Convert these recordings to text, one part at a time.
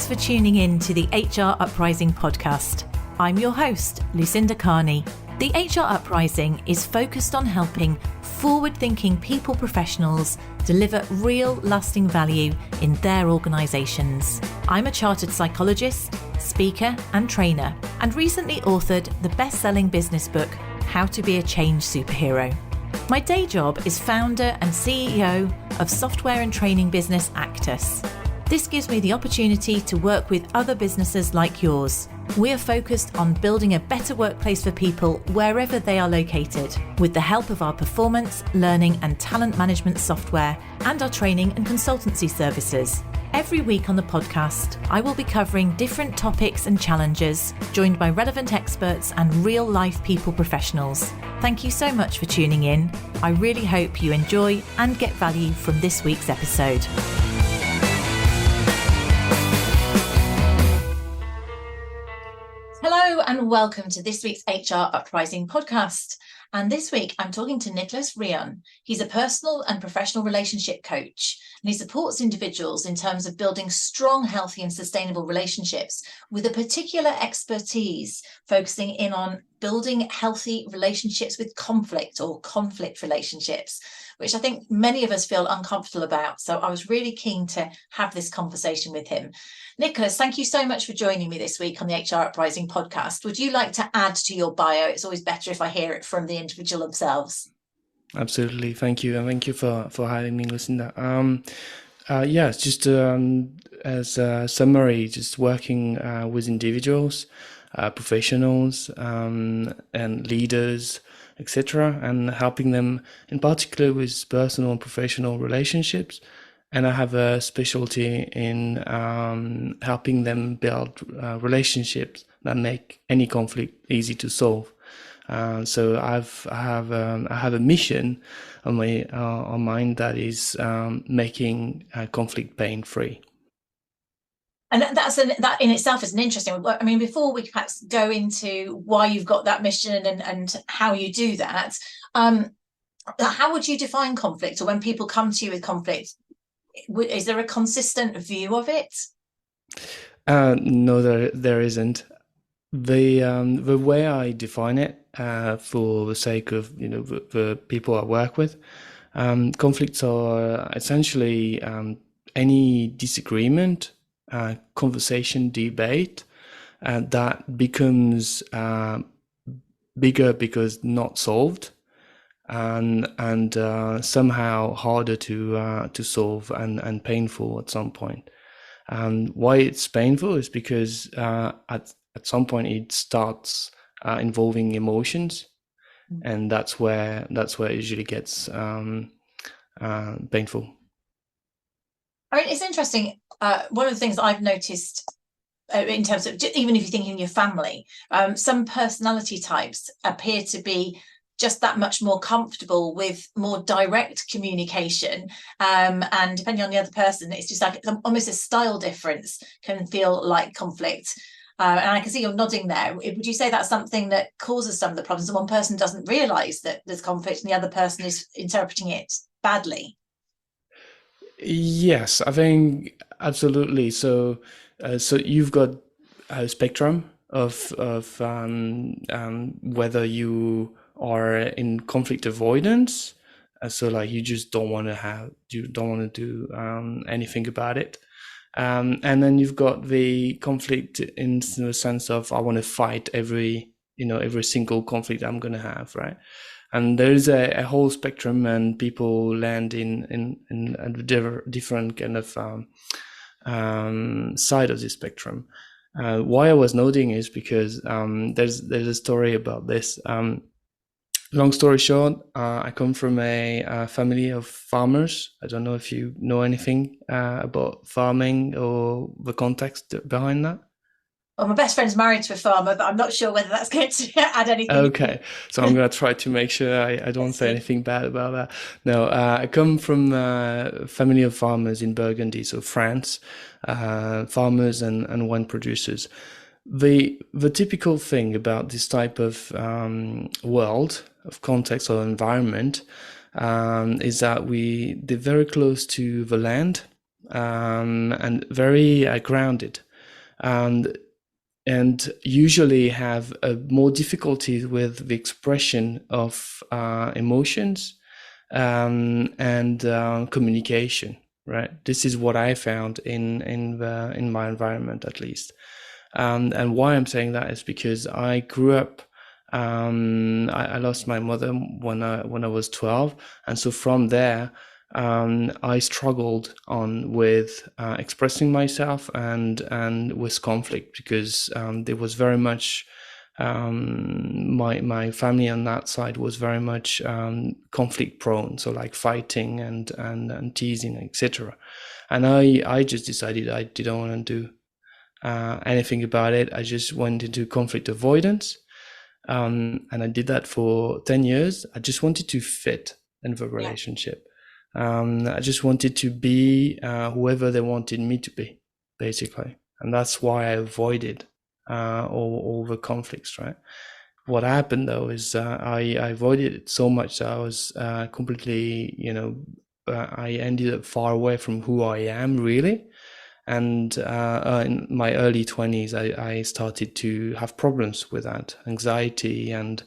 Thanks for tuning in to the HR Uprising podcast. I'm your host, Lucinda. The HR Uprising is focused on helping forward-thinking people professionals deliver real lasting value in their organisations. I'm a chartered psychologist, speaker and trainer, and recently authored the best-selling business book, How to Be a Change Superhero. My day job is founder and CEO of software and training business Actus. This gives me the opportunity to work with other businesses like yours. We are focused on building a better workplace for people wherever they are located, with the help of our performance, learning and talent management software and our training and consultancy services. Every week on the podcast, I will be covering different topics and challenges, joined by relevant experts and real-life people professionals. Thank you so much for tuning in. I really hope you enjoy and get value from this week's episode. Hello and welcome to this week's HR Uprising podcast. And this week I'm talking to Nick Rion. He's a personal and professional relationship coach, and he supports individuals in terms of building strong, healthy and sustainable relationships with a particular expertise focusing in on building healthy relationships with conflict or conflict relationships, which I think many of us feel uncomfortable about. So I was really keen to have this conversation with him. Nicholas, thank you so much for joining me this week on the HR Uprising podcast. Would you like to add to your bio? It's always better if I hear it from the individual themselves. Absolutely. Thank you. And thank you for having me, Lucinda. Yes, just as a summary, just working with individuals, professionals and leaders, etc., and helping them in particular with personal and professional relationships. And I have a specialty in helping them build relationships that make any conflict easy to solve. So I have a mission on my mind that is making conflict pain free. And that in itself is an interesting one. I mean, before we perhaps go into why you've got that mission and how you do that, how would you define conflict? Or when people come to you with conflict, is there a consistent view of it? No, there isn't. The way I define it, for the sake of the people I work with, conflicts are essentially any disagreement, conversation, debate that becomes bigger because not solved, and somehow harder to solve and painful at some point. And why it's painful is because at some point it starts involving emotions, and that's where it usually gets painful. I mean, it's interesting. One of the things I've noticed in terms of, even if you think in your family, some personality types appear to be just that much more comfortable with more direct communication, and depending on the other person, it's just like almost a style difference can feel like conflict. And I can see you're nodding there. Would you say that's something that causes some of the problems? And one person doesn't realise that there's conflict and the other person is interpreting it badly? Yes, I think absolutely. So you've got a spectrum of whether you are in conflict avoidance, so like you just don't want to do anything about it. And then you've got the conflict in the sense of I want to fight every single conflict I'm going to have, right? And there is a whole spectrum, and people land in a different kind of side of the spectrum. Why I was noting is because there's a story about this. Long story short, I come from a family of farmers. I don't know if you know anything about farming or the context behind that. Well, my best friend's married to a farmer, but I'm not sure whether that's going to add anything. Okay, so I'm going to try to make sure I don't say anything bad about that. No, I come from a family of farmers in Burgundy, so France, farmers and wine producers. The typical thing about this type of world, of context or environment, is that they're very close to the land and very grounded. and usually have more difficulty with the expression of emotions and communication. Right, this is what I found in my environment, at least. And why I'm saying that is because I grew up. I lost my mother when I was 12, and so from there, I struggled on with expressing myself and with conflict, because there was very much my family on that side was very much conflict prone, so like fighting and teasing, etc. And I just decided I didn't want to do anything about it. I just went into conflict avoidance, and I did that for 10 years. I just wanted to fit in the relationship. I just wanted to be whoever they wanted me to be, basically. And that's why I avoided all the conflicts, right? What happened, though, is I avoided it so much that I was completely, I ended up far away from who I am, really. And in my early 20s, I started to have problems with that, anxiety and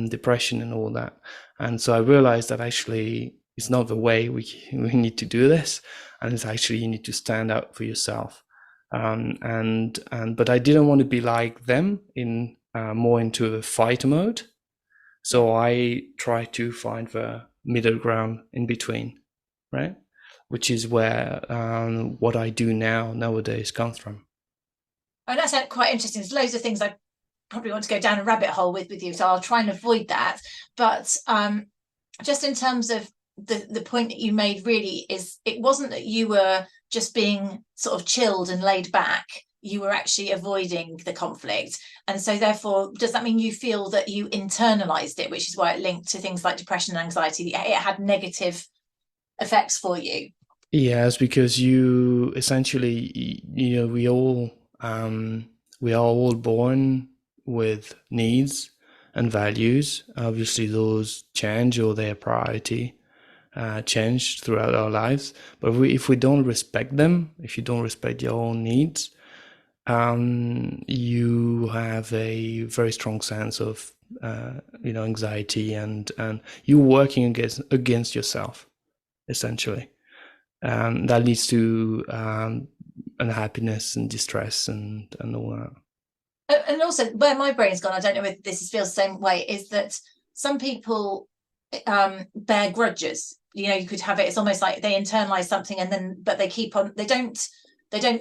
depression and all that. And so I realized that actually it's not the way we need to do this. And it's actually, you need to stand up for yourself. But I didn't want to be like them in more into a fight mode. So I tried to find the middle ground in between, right? Which is where what I do nowadays comes from. Oh, that's quite interesting. There's loads of things I probably want to go down a rabbit hole with you, so I'll try and avoid that. But just in terms of the point that you made, really, is it wasn't that you were just being sort of chilled and laid back. You were actually avoiding the conflict. And so therefore, does that mean you feel that you internalized it, which is why it linked to things like depression and anxiety? It had negative effects for you? Yes, because you essentially, we are all born with needs and values. Obviously, those change, or their priority change throughout our lives. But if we don't respect them, if you don't respect your own needs, you have a very strong sense of anxiety, and you working against yourself, essentially. That leads to unhappiness and distress and all that. And also, where my brain's gone, I don't know if this feels the same way, is that some people bear grudges. You could have it, it's almost like they internalize something but they keep on, they don't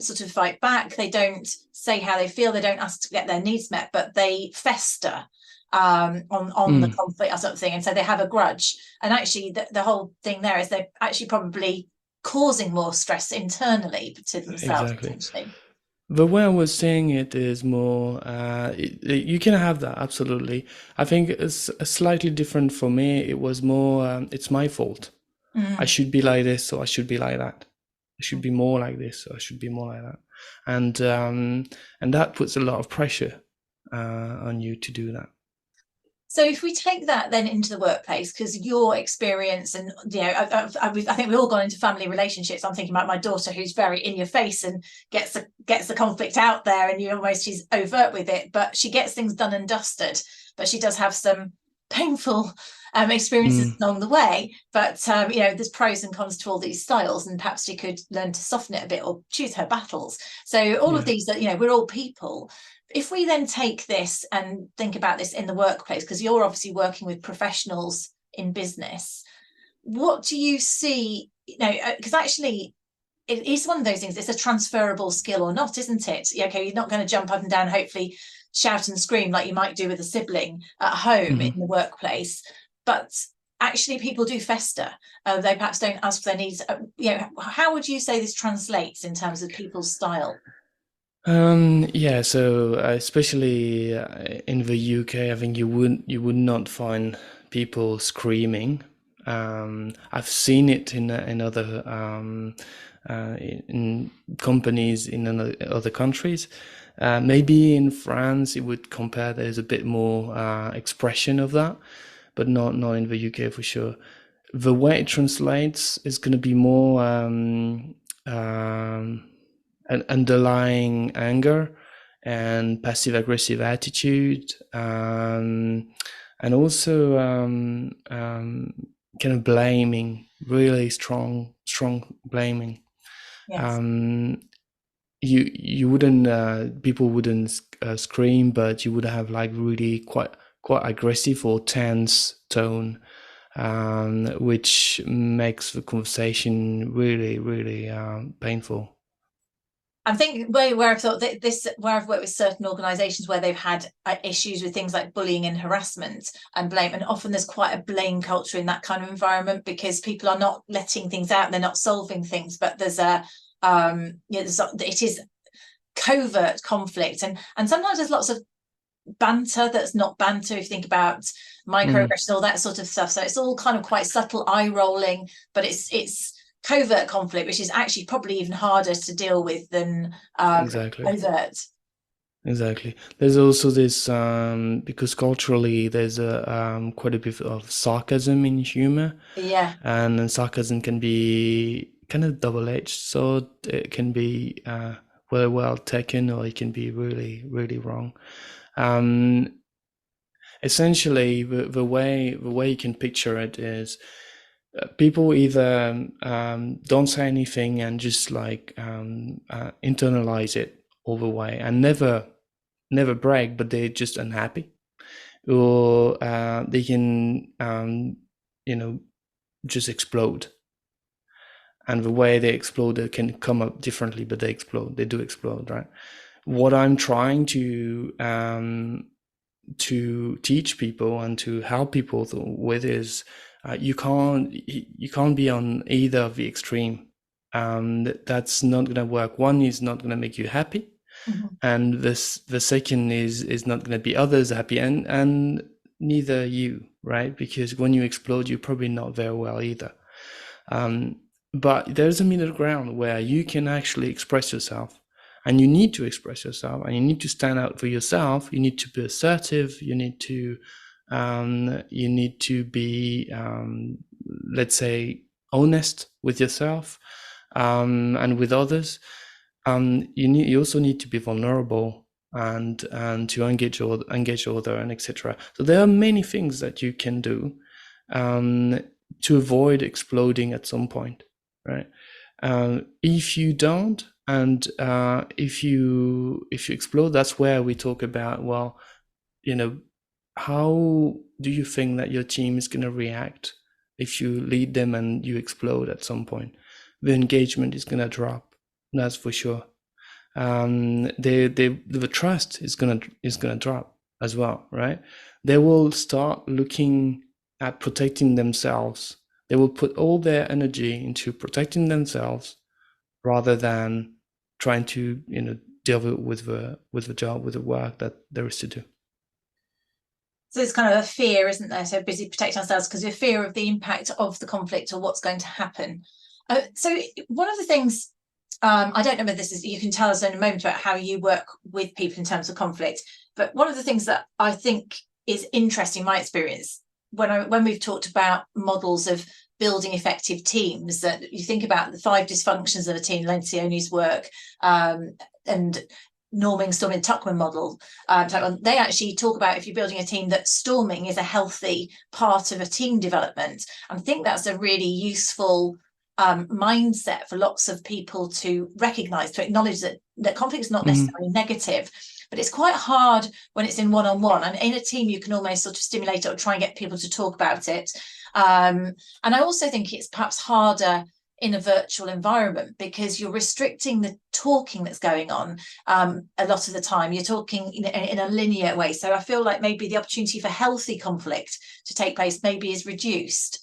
sort of fight back, they don't say how they feel, they don't ask to get their needs met, but they fester on the conflict or something, and so they have a grudge. And actually the whole thing there is they're actually probably causing more stress internally to themselves. Exactly. The way I was saying it is more, you can have that, absolutely. I think it's slightly different for me. It was more, it's my fault. I should be like this, or I should be like that. I should be more like this, or I should be more like that. And that puts a lot of pressure on you to do that. So if we take that then into the workplace, because your experience, and I think we've all gone into family relationships. I'm thinking about my daughter, who's very in your face and gets the conflict out there, and she's overt with it, but she gets things done and dusted. But she does have some painful experiences along the way. But there's pros and cons to all these styles, and perhaps she could learn to soften it a bit or choose her battles. So all of these, we're all people. If we then take this and think about this in the workplace, because you're obviously working with professionals in business, what do you see? Because actually it is one of those things, it's a transferable skill or not, isn't it? Okay, you're not going to jump up and down, hopefully shout and scream like you might do with a sibling at home in the workplace, but actually people do fester. They perhaps don't ask for their needs. How would you say this translates in terms of people's style? So especially in the UK, I think you would not find people screaming. I've seen it in other in companies in other countries. Maybe in France, it would compare. There's a bit more expression of that, but not in the UK for sure. The way it translates is going to be more an underlying anger and passive aggressive attitude, and also kind of blaming, really strong blaming. Yes. You wouldn't, people wouldn't scream, but you would have like really quite aggressive or tense tone, which makes the conversation really painful. I'm thinking where I've thought that where I've worked with certain organisations where they've had issues with things like bullying and harassment and blame, and often there's quite a blame culture in that kind of environment because people are not letting things out, they're not solving things, but there's it is covert conflict, and sometimes there's lots of banter that's not banter. If you think about microaggression, all that sort of stuff, so it's all kind of quite subtle eye rolling, but it's covert conflict, which is actually probably even harder to deal with than Exactly. overt. Exactly. There's also this because culturally there's quite a bit of sarcasm in humor. Yeah. And sarcasm can be kind of double-edged, so it can be well taken, or it can be really wrong. Essentially, the way you can picture it is people either don't say anything and just like internalize it all the way and never brag, but they're just unhappy, or they can just explode. And the way they explode, it can come up differently, but they do explode, right? What I'm trying to teach people and to help people with is you can't be on either of the extreme. That's not going to work. One is not going to make you happy, and the second is not going to be others happy, and neither you, right? Because when you explode, you're probably not very well either. But there's a middle ground where you can actually express yourself, and you need to express yourself, and you need to stand out for yourself. You need to be assertive. You need to be, let's say, honest with yourself and with others. You also need to be vulnerable and to engage other, and etc. So there are many things that you can do to avoid exploding at some point, right? If you don't, and if you explode, that's where we talk about, well, how do you think that your team is going to react if you lead them and you explode at some point? The engagement is going to drop, that's for sure. The trust is going to drop as well, right? They will start looking at protecting themselves. They will put all their energy into protecting themselves rather than trying to deal with the job, with the work that there is to do. So it's kind of a fear, isn't there? So busy protecting ourselves because we're fear of the impact of the conflict or what's going to happen. So one of the things, I don't know whether this is, you can tell us in a moment about how you work with people in terms of conflict, but one of the things that I think is interesting, my experience, when we've talked about models of building effective teams, that you think about the 5 dysfunctions of a team, Lencioni's work, and Norming, Storming, Tuckman model, they actually talk about, if you're building a team, that storming is a healthy part of a team development. I think that's a really useful mindset for lots of people to recognize, to acknowledge that conflict is not necessarily negative, but it's quite hard when it's in one-on-one, and in a team you can almost sort of stimulate it or try and get people to talk about it. And I also think it's perhaps harder in a virtual environment because you're restricting the talking that's going on. A lot of the time you're talking in a linear way, so I feel like maybe the opportunity for healthy conflict to take place maybe is reduced.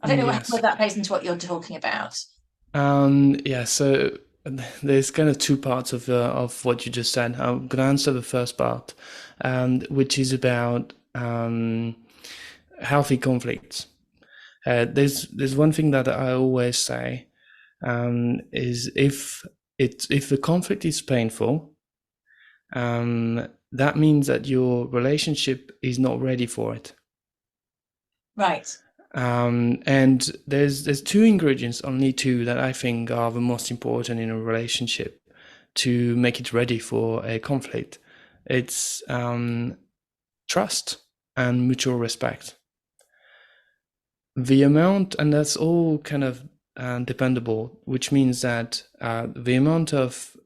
I don't know whether that plays into what you're talking about. So there's kind of 2 parts of what you just said. I'm going to answer the first part, which is about healthy conflicts. There's one thing that I always say, is if the conflict is painful, that means that your relationship is not ready for it. Right. And there's 2 ingredients, only 2, that I think are the most important in a relationship. to make it ready for a conflict. It's trust and mutual respect. The amount, and that's all kind of dependable, which means that the amount of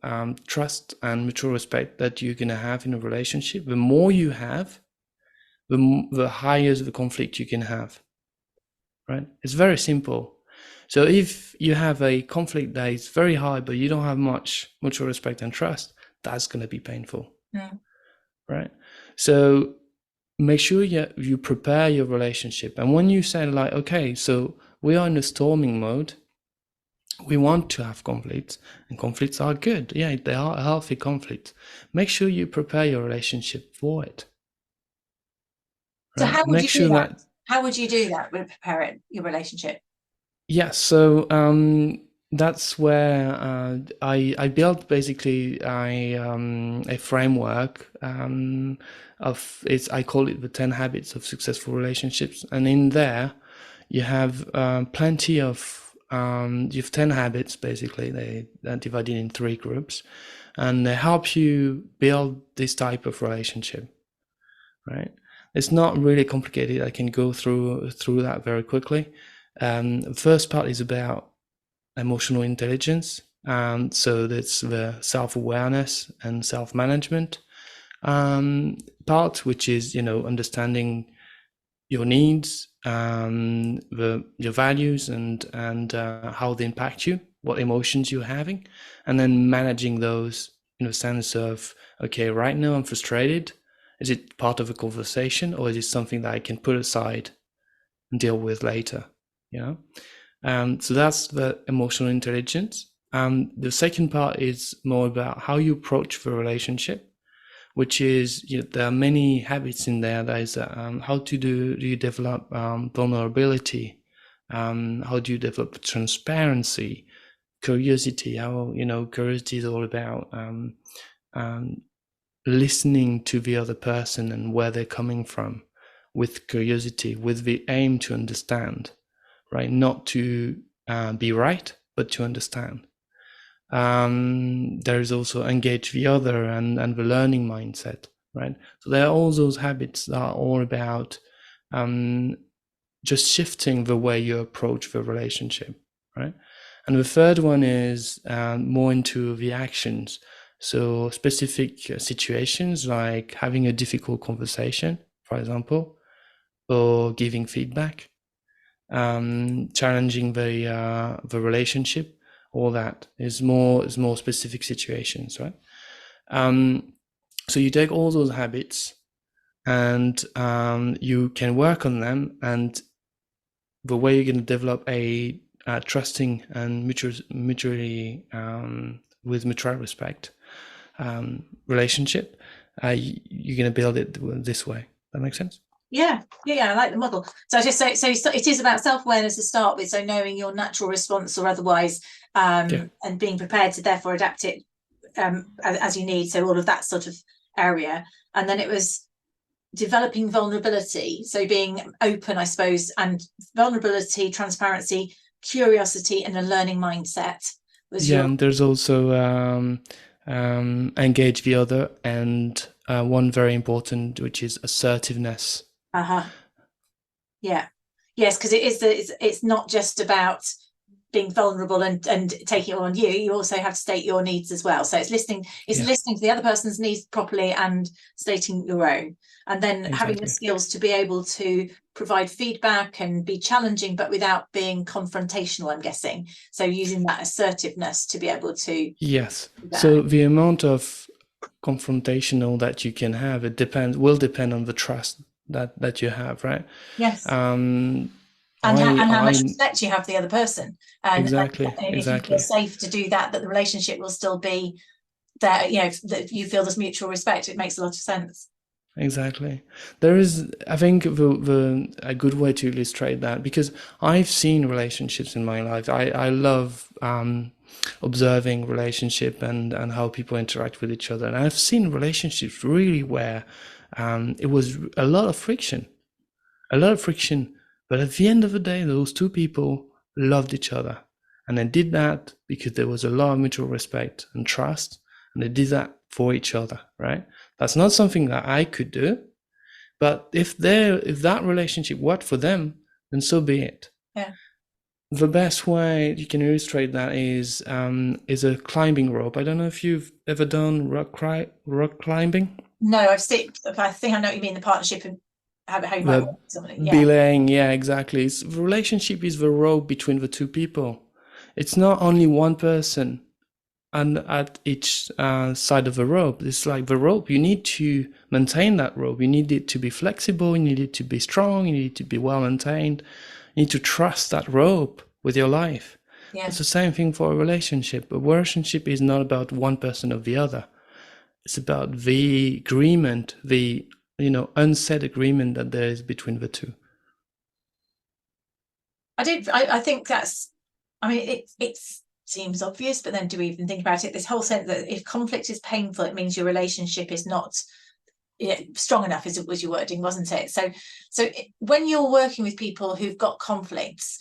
trust and mutual respect that you're going to have in a relationship, the more you have, the higher the conflict you can have, right? It's very simple. So if you have a conflict that is very high, but you don't have much mutual respect and trust, that's going to be painful, right? So make sure you prepare your relationship. And when you say like, okay, so we are in a storming mode, we want to have conflicts, and conflicts are good. Yeah, they are a healthy conflict. Make sure you prepare your relationship for it. Right? So how would you do that? How would you do that with preparing your relationship? Yeah, so that's where I built basically a framework of it's, I call it the 10 habits of successful relationships, and in there you have plenty of you have 10 habits. Basically they're divided in 3 groups, and they help you build this type of relationship, right? It's not really complicated. I can go through that very quickly. The first part is about emotional intelligence. So that's the self-awareness and self-management part, which is, understanding your needs, your values, and how they impact you, what emotions you're having, and then managing those in a sense of, okay, right now I'm frustrated. Is it part of a conversation, or is it something that I can put aside and deal with later? So that's the emotional intelligence. The second part is more about how you approach the relationship, which is, there are many habits in there. That is how do you develop vulnerability? How do you develop transparency, curiosity? How, curiosity is all about listening to the other person and where they're coming from, with curiosity, with the aim to understand, right? Not to be right, but to understand. There is also engage the other and the learning mindset, right? So there are all those habits that are all about just shifting the way you approach the relationship, right? And the third one is more into the actions. So specific situations like having a difficult conversation, for example, or giving feedback, challenging the relationship. All that is more specific situations, right? So you take all those habits and you can work on them, and the way you're going to develop a trusting and mutually with mutual respect relationship, you're going to build it this way. That makes sense? Yeah, I like the model. So I just say, so it is about self-awareness to start with, so knowing your natural response or otherwise, and being prepared to therefore adapt it as you need. So all of that sort of area. And then it was developing vulnerability, so being open, I suppose, and vulnerability, transparency, curiosity, and a learning mindset. And there's also engage the other, and one very important, which is assertiveness. Yeah. Yes, because it's not just about being vulnerable and taking it on you. You also have to state your needs as well. So it's listening to the other person's needs properly and stating your own, and then having the skills to be able to provide feedback and be challenging, but without being confrontational, I'm guessing. So using that assertiveness to be able to. Yes. So the amount of confrontational that you can have, will depend on the trust that you have, right? Yes. And how much respect you have for the other person, and exactly. If you feel safe to do that, the relationship will still be there. That you feel this mutual respect. It makes a lot of sense. Exactly. There is, I think, a good way to illustrate that, because I've seen relationships in my life. I love observing relationship and how people interact with each other, and I've seen relationships really where it was a lot of friction. But at the end of the day, those two people loved each other, and they did that because there was a lot of mutual respect and trust, and they did that for each other, right? That's not something that I could do, but if that relationship worked for them, then so be it. Yeah. The best way you can illustrate that is a climbing rope. I don't know if you've ever done rock climbing. No, I think I know what you mean, the partnership and how you might work with somebody. Yeah. Belaying, yeah, exactly. The relationship is the rope between the two people. It's not only one person and at each side of the rope. It's like the rope. You need to maintain that rope. You need it to be flexible. You need it to be strong. You need it to be well maintained. You need to trust that rope with your life. Yeah. It's the same thing for a relationship. A relationship is not about one person or the other. It's about the agreement, the unsaid agreement that there is between the two. I think that's, I mean, it seems obvious, but then do we even think about it? This whole sense that if conflict is painful, it means your relationship is not strong enough, was your wording, wasn't it? So when you're working with people who've got conflicts,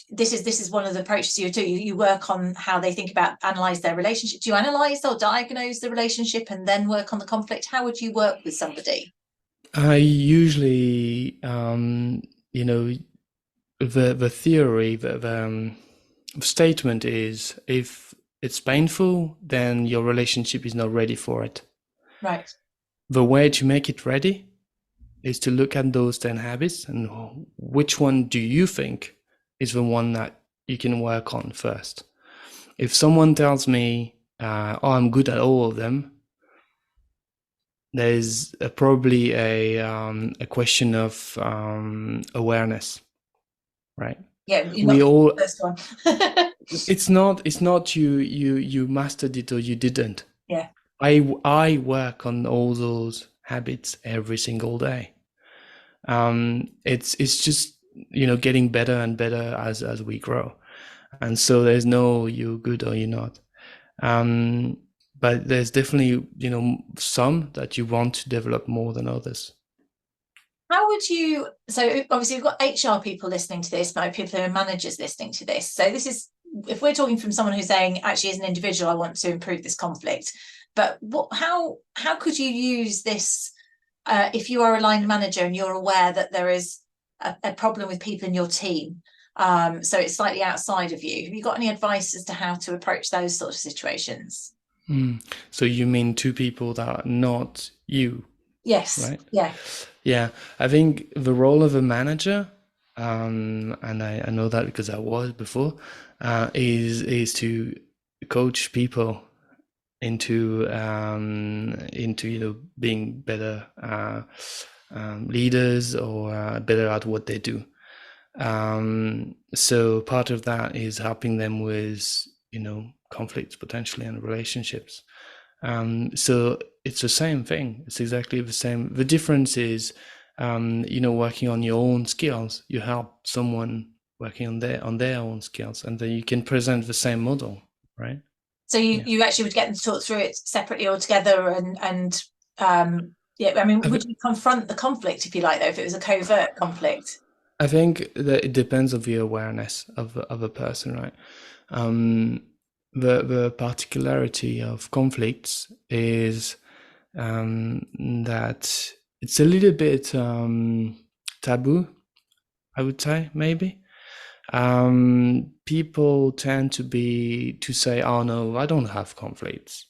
this is one of the approaches you do. You work on how they think about, analyze their relationship. Do you analyze or diagnose the relationship and then work on the conflict? How would you work with somebody? I usually, the theory, the statement is, if it's painful, then your relationship is not ready for it. Right. The way to make it ready is to look at those 10 habits and which one do you think is the one that you can work on first. If someone tells me, I'm good at all of them, there's probably a question of awareness, right? Yeah, we all. The first one. It's not you mastered it or you didn't. Yeah. I work on all those habits every single day. It's just getting better and better as we grow, and so there's no you're good or you're not. But there's definitely some that you want to develop more than others. How would you, so obviously we've got HR people listening to this, maybe people who are managers listening to this. So this is, if we're talking from someone who's saying, actually as an individual, I want to improve this conflict, but how could you use this if you are a line manager and you're aware that there is a problem with people in your team, so it's slightly outside of you? Have you got any advice as to how to approach those sort of situations? So you mean two people that are not you? Yes. Right? Yeah. I think the role of a manager, and I know that because I was before, is to coach people into being better leaders or better at what they do. So part of that is helping them with conflicts potentially and relationships. So it's the same thing. It's exactly the same. The difference is, working on your own skills. You help someone working on their own skills, and then you can present the same model, right? So you actually would get them to talk through it separately or together, and would you confront the conflict, if you like, though, if it was a covert conflict? I think that it depends on the awareness of a person, right? The particularity of conflicts is that it's a little bit taboo, I would say, maybe. People tend to say, oh no, I don't have conflicts.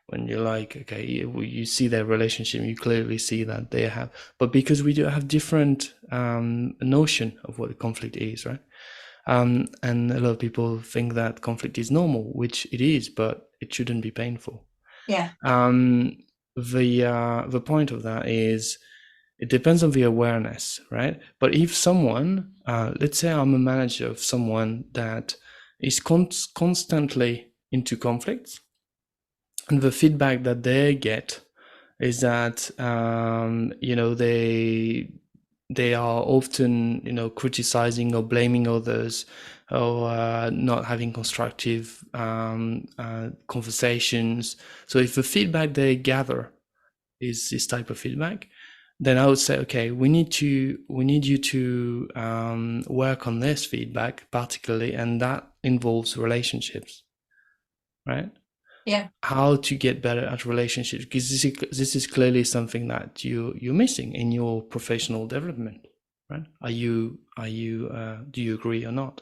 When you're like, okay, you see their relationship, you clearly see that they have, but because we do have different notion of what a conflict is, right? And a lot of people think that conflict is normal, which it is, but it shouldn't be painful. Yeah. The point of that is, it depends on the awareness, right? But if someone, let's say I'm a manager of someone that is constantly into conflicts, and the feedback that they get is that they are often criticizing or blaming others, or not having constructive conversations. So if the feedback they gather is this type of feedback, then I would say, okay, we need you to work on this feedback particularly, and that involves relationships, right? Yeah. How to get better at relationships, because this is clearly something that you're missing in your professional development, right? Do you agree or not,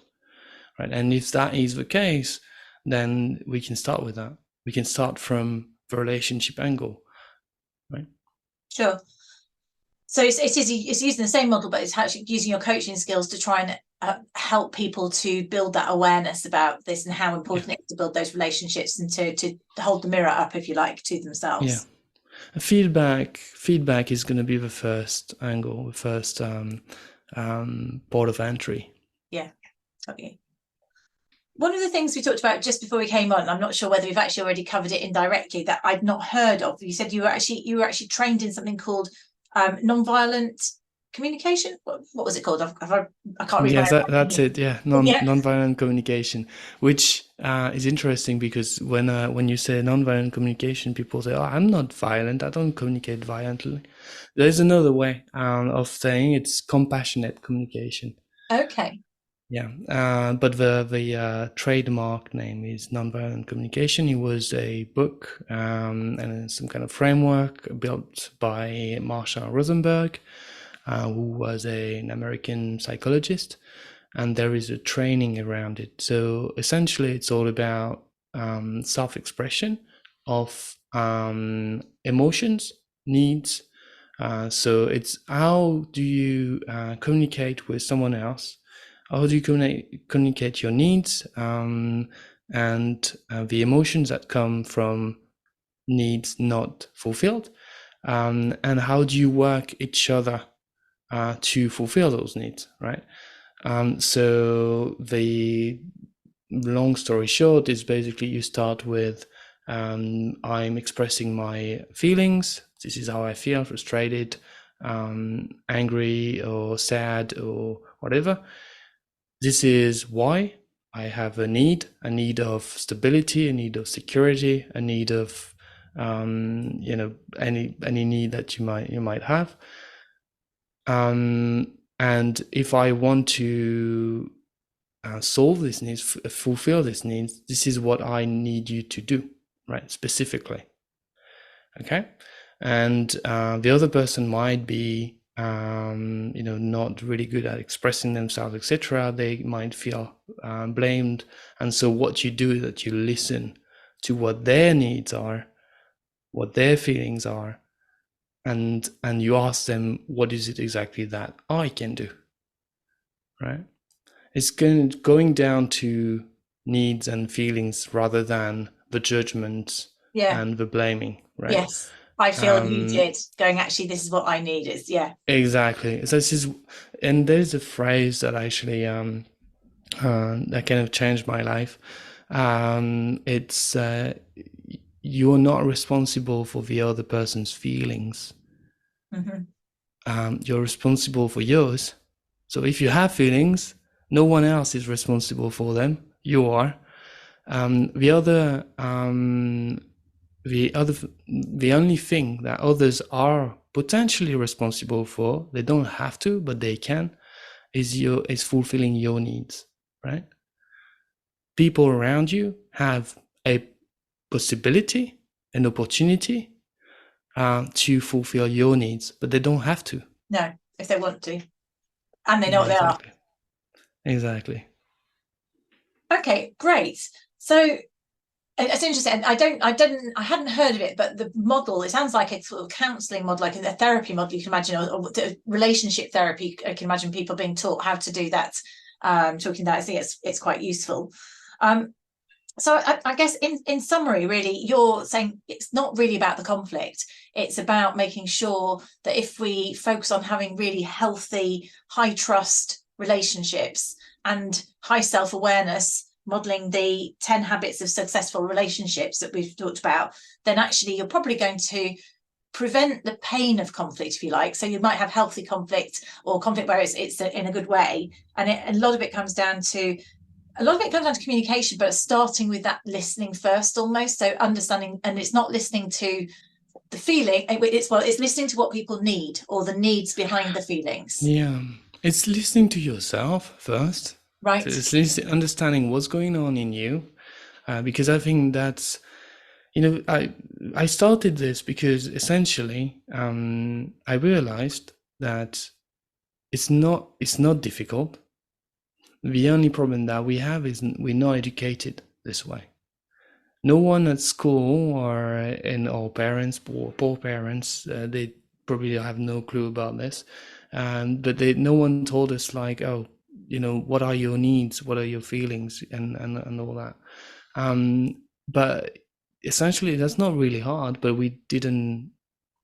right? And if that is the case, then we can start with that. We can start from the relationship angle, right? Sure. So it's using the same model, but it's actually using your coaching skills to try and help people to build that awareness about this and how important it is to build those relationships and to hold the mirror up, if you like, to themselves. Yeah. Feedback is going to be the first angle, the first port of entry. Yeah. Okay. One of the things we talked about just before we came on, I'm not sure whether we've actually already covered it indirectly, that I'd not heard of. You said you were actually trained in something called non-violent communication. What was it called? I can't remember. Yes, that's it. Yeah, non-violent communication, which is interesting because when you say non-violent communication, people say, "Oh, I'm not violent. I don't communicate violently." There's another way of saying it's compassionate communication. Okay. Yeah, but the trademark name is non-violent communication. It was a book and some kind of framework built by Marshall Rosenberg, who was an American psychologist, and there is a training around it. So essentially, it's all about self-expression of emotions, needs. So it's how do you communicate with someone else? How do you communicate your needs and the emotions that come from needs not fulfilled? And how do you work each other to fulfill those needs, right? So the long story short is basically you start with I'm expressing my feelings. This is how I feel, frustrated, angry or sad or whatever. This is why I have a need of stability, a need of security, a need of any need that you might have. And if I want to solve this needs, fulfill this needs, this is what I need you to do, right? Specifically. Okay. And the other person might be not really good at expressing themselves, etc. They might feel blamed, and so what you do is that you listen to what their needs are, what their feelings are, and you ask them, what is it exactly that I can do, right? It's going down to needs and feelings rather than the judgments and the blaming, right? Yes. I feel you did going, actually, this is what I need is, exactly. So this is, and there's a phrase that actually that kind of changed my life. It's you're not responsible for the other person's feelings. Mm-hmm. You're responsible for yours. So if you have feelings, no one else is responsible for them. You are. The only thing that others are potentially responsible for, they don't have to, but they can, is fulfilling your needs, right? People around you have a possibility, an opportunity to fulfill your needs, but they don't have to. No, if they want to, and they know what they are. Exactly. Okay, great. So it's interesting. I hadn't heard of it, but the model, it sounds like a sort of counselling model, like a therapy model, you can imagine, or relationship therapy. I can imagine people being taught how to do that. Talking that, I think it's quite useful. So I guess in summary, really, you're saying it's not really about the conflict. It's about making sure that if we focus on having really healthy, high trust relationships and high self-awareness, modeling the 10 habits of successful relationships that we've talked about, then actually you're probably going to prevent the pain of conflict, if you like. So you might have healthy conflict, or conflict where it's in a good way. And a lot of it comes down to communication, but starting with that listening first, almost. So understanding, and it's not listening to the feeling, it's listening to what people need, or the needs behind the feelings. Yeah, it's listening to yourself first. Right. So it's understanding what's going on in you, because I think that's I started this because essentially I realized that it's not difficult. The only problem that we have is we're not educated this way. No one at school or in our parents, poor parents, they probably have no clue about this. But no one told us like, oh, what are your needs? What are your feelings? And all that. But essentially that's not really hard, but we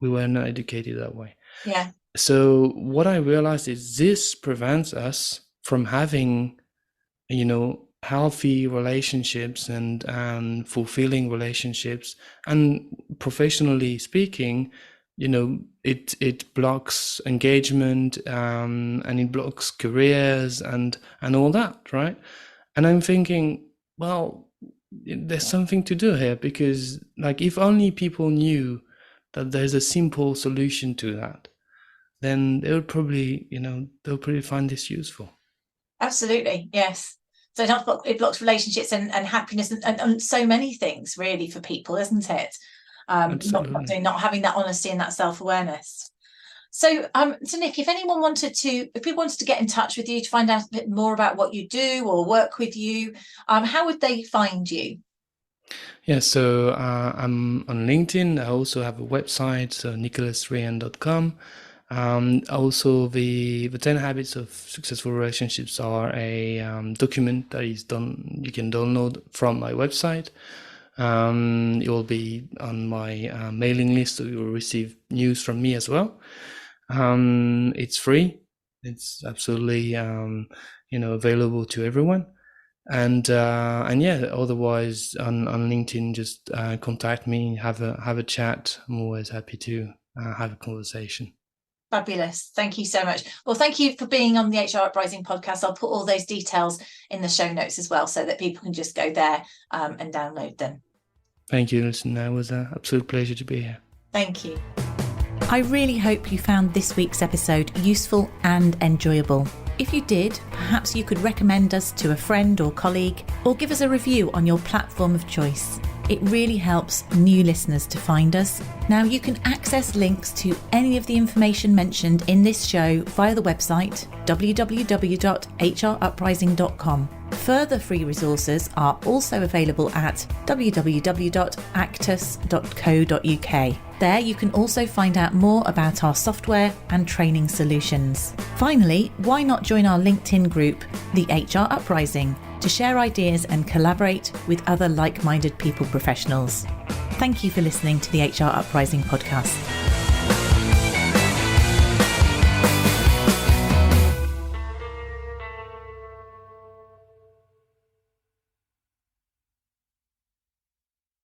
were not educated that way. Yeah. So what I realized is this prevents us from having, healthy relationships and fulfilling relationships. And professionally speaking, it blocks engagement, and it blocks careers and all that, right? And I'm thinking, well, there's something to do here, because like if only people knew that there's a simple solution to that, then they'll probably find this useful. Absolutely, yes. So it blocks relationships and happiness and so many things really for people, isn't it? Not having that honesty and that self-awareness. So Nick, if we wanted to get in touch with you to find out a bit more about what you do or work with you, how would they find you? Yeah, so I'm on LinkedIn. I also have a website, so nicholasrion.com. Also, the 10 Habits of Successful Relationships are a document that is done. You can download from my website. It will be on my mailing list, so you will receive news from me as well. It's free. It's absolutely available to everyone. And yeah, otherwise on LinkedIn, just contact me, have a chat. I'm always happy to have a conversation. Fabulous. Thank you so much. Well, thank you for being on the HR Uprising podcast. I'll put all those details in the show notes as well, so that people can just go there and download them. Thank you, Lucinda. It was an absolute pleasure to be here. Thank you. I really hope you found this week's episode useful and enjoyable. If you did, perhaps you could recommend us to a friend or colleague, or give us a review on your platform of choice. It really helps new listeners to find us. Now you can access links to any of the information mentioned in this show via the website www.hruprising.com. Further free resources are also available at www.actus.co.uk. There you can also find out more about our software and training solutions. Finally, why not join our LinkedIn group, the HR Uprising, to share ideas and collaborate with other like-minded people professionals. Thank you for listening to the HR Uprising podcast.